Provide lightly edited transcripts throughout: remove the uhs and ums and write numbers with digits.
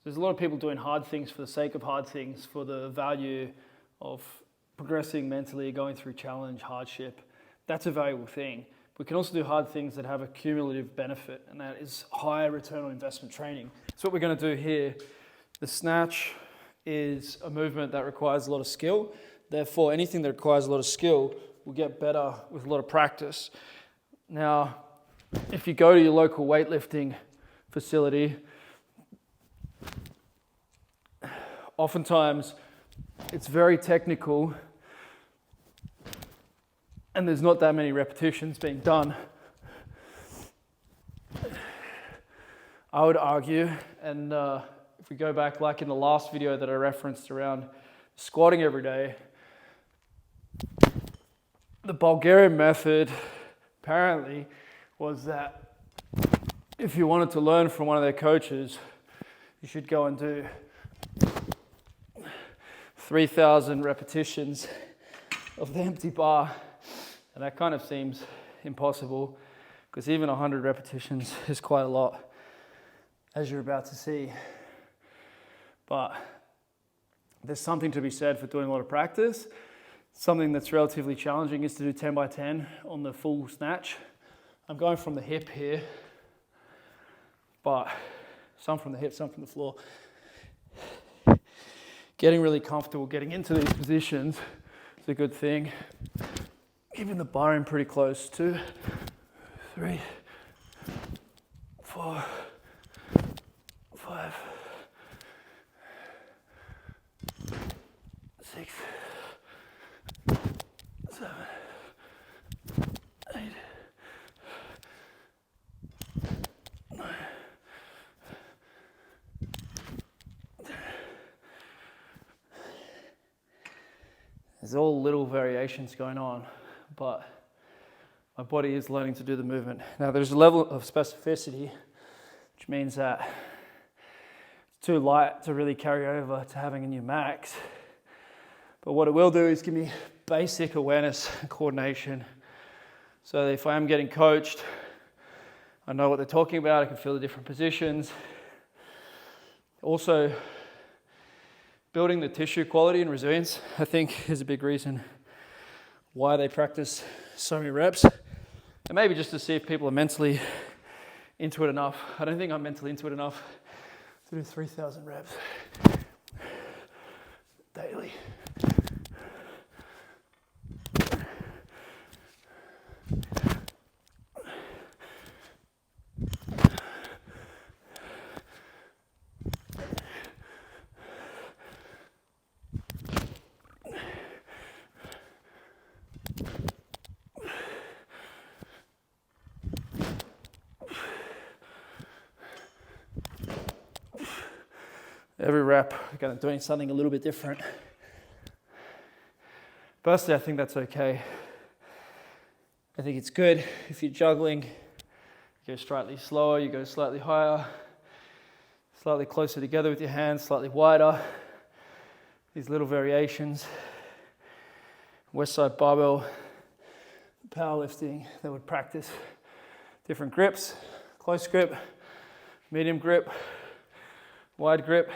There's a lot of people doing hard things for the sake of hard things, for the value of progressing mentally, going through challenge, hardship. That's a valuable thing. We can also do hard things that have a cumulative benefit, and that is higher return on investment training. So what we're going to do here, the snatch is a movement that requires a lot of skill. Therefore, anything that requires a lot of skill will get better with a lot of practice. Now, if you go to your local weightlifting facility, oftentimes it's very technical and there's not that many repetitions being done. I would argue, and if we go back like in the last video that I referenced around squatting every day, the Bulgarian method apparently was that if you wanted to learn from one of their coaches, you should go and do 3,000 repetitions of the empty bar. And that kind of seems impossible because even 100 repetitions is quite a lot, as you're about to see. But there's something to be said for doing a lot of practice. Something that's relatively challenging is to do 10 by 10 on the full snatch. I'm going from the hip here, but some from the hip, some from the floor. Getting really comfortable getting into these positions is a good thing. Keeping the bar in pretty close. 2, 3, 4, 5, 6, 7, 8, 9, 10. There's all little variations going on, but my body is learning to do the movement. Now there's a level of specificity, which means that it's too light to really carry over to having a new max. But what it will do is give me basic awareness and coordination. So if I am getting coached, I know what they're talking about, I can feel the different positions. Also, building the tissue quality and resilience, I think, is a big reason why they practice so many reps. And maybe just to see if people are mentally into it enough. I don't think I'm mentally into it enough to do 3,000 reps daily. Every rep, I'm doing something a little bit different. Firstly, I think that's okay. I think it's good if you're juggling, you go slightly slower, you go slightly higher, slightly closer together with your hands, slightly wider. These little variations. West side barbell powerlifting, they would practice different grips, close grip, medium grip, wide grip.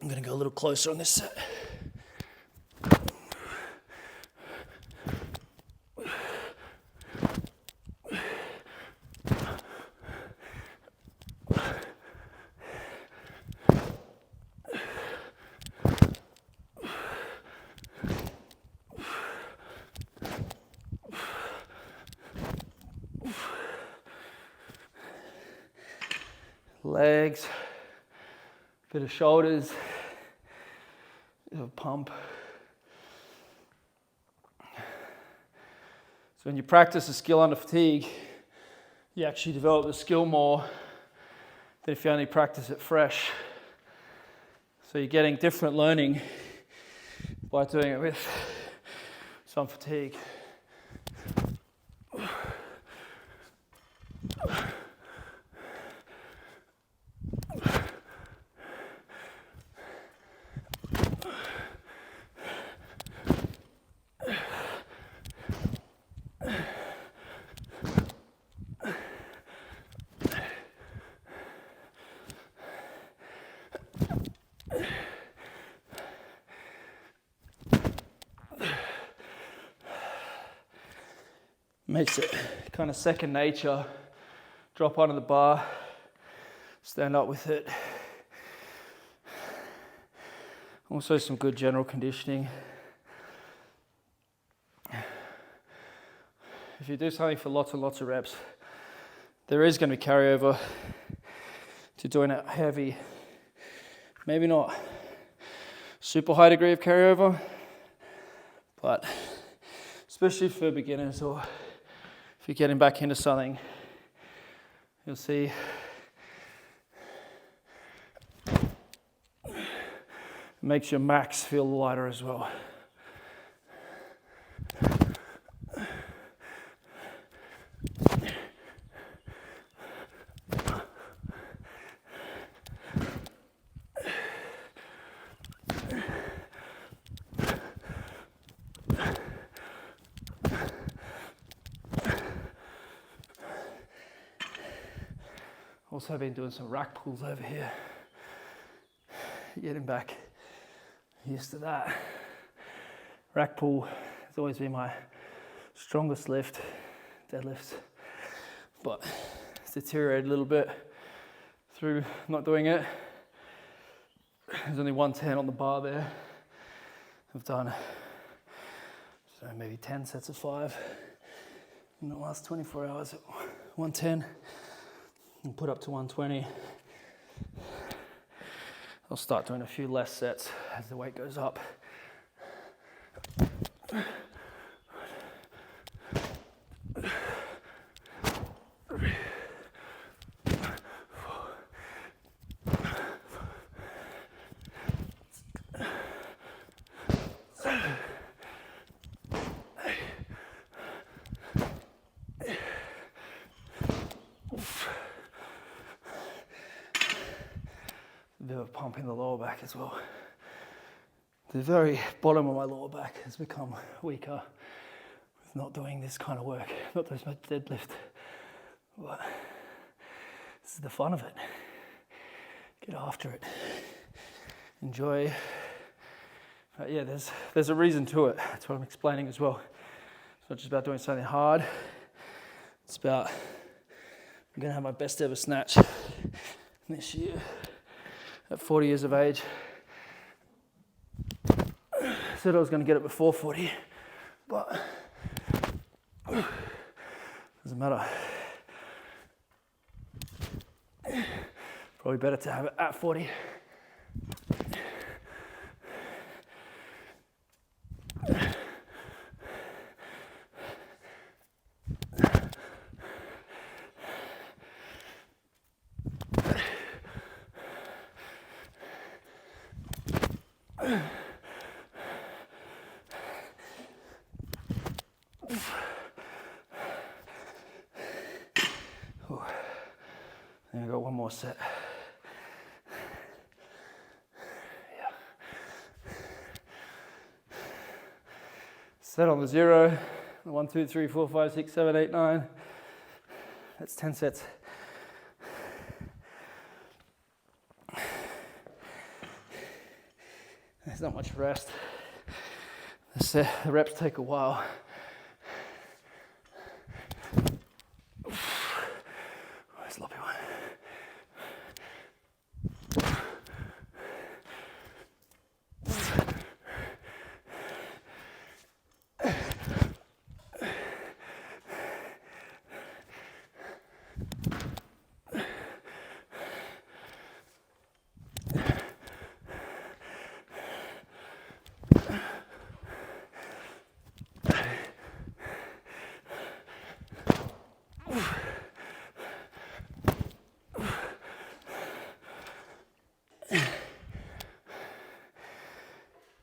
I'm going to go a little closer on this set. Legs, bit of shoulders, bit of a pump. So when you practice a skill under fatigue, you actually develop the skill more than if you only practice it fresh. So you're getting different learning by doing it with some fatigue. Makes it kind of second nature. Drop onto the bar, stand up with it. Also some good general conditioning. If you do something for lots and lots of reps, there is going to be carryover to doing it heavy. Maybe not super high degree of carryover, but especially for beginners or if you're getting back into something, you'll see it makes your max feel lighter as well. Also been doing some rack pulls over here, getting back used to that. Rack pull has always been my strongest lift, deadlifts, but it's deteriorated a little bit through not doing it. There's only 110 on the bar there. I've done maybe 10 sets of 5 in the last 24 hours at 110. And put up to 120. I'll start doing a few less sets as the weight goes up. A bit of a pump in the lower back as well. The very bottom of my lower back has become weaker with not doing this kind of work, not doing much deadlift. But this is the fun of it. Get after it. Enjoy. But yeah, there's a reason to it. That's what I'm explaining as well. It's not just about doing something hard. It's about, I'm gonna have my best ever snatch this year. At 40 years of age. Said I was going to get it before 40, but doesn't matter. Probably better to have it at 40. I got one more set. Yeah. Set on the 0. 1, 2, 3, 4, 5, 6, 7, 8, 9. That's 10 sets. There's not much rest. The reps take a while. Sloppy one.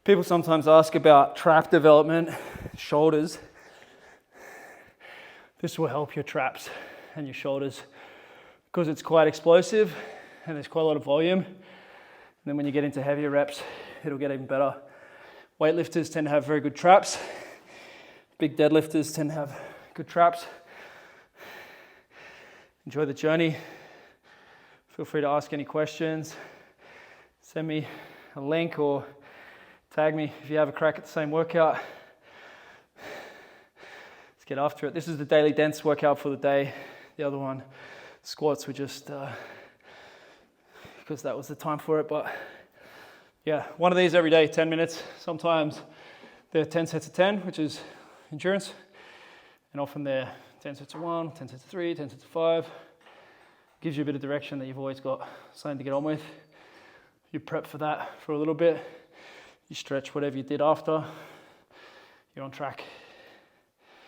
People sometimes ask about trap development, shoulders. This will help your traps and your shoulders because it's quite explosive and there's quite a lot of volume. And then when you get into heavier reps, it'll get even better. Weightlifters tend to have very good traps. Big deadlifters tend to have good traps. Enjoy the journey. Feel free to ask any questions. Send me a link or tag me if you have a crack at the same workout. Let's get after it. This is the daily dense workout for the day. The other one, squats, were just because that was the time for it. But yeah, one of these every day, 10 minutes. Sometimes they're 10 sets of 10, which is endurance. And often they're 10 sets of 1, 10 sets of 3, 10 sets of 5. Gives you a bit of direction that you've always got something to get on with. You prep for that for a little bit. You stretch whatever you did after. You're on track.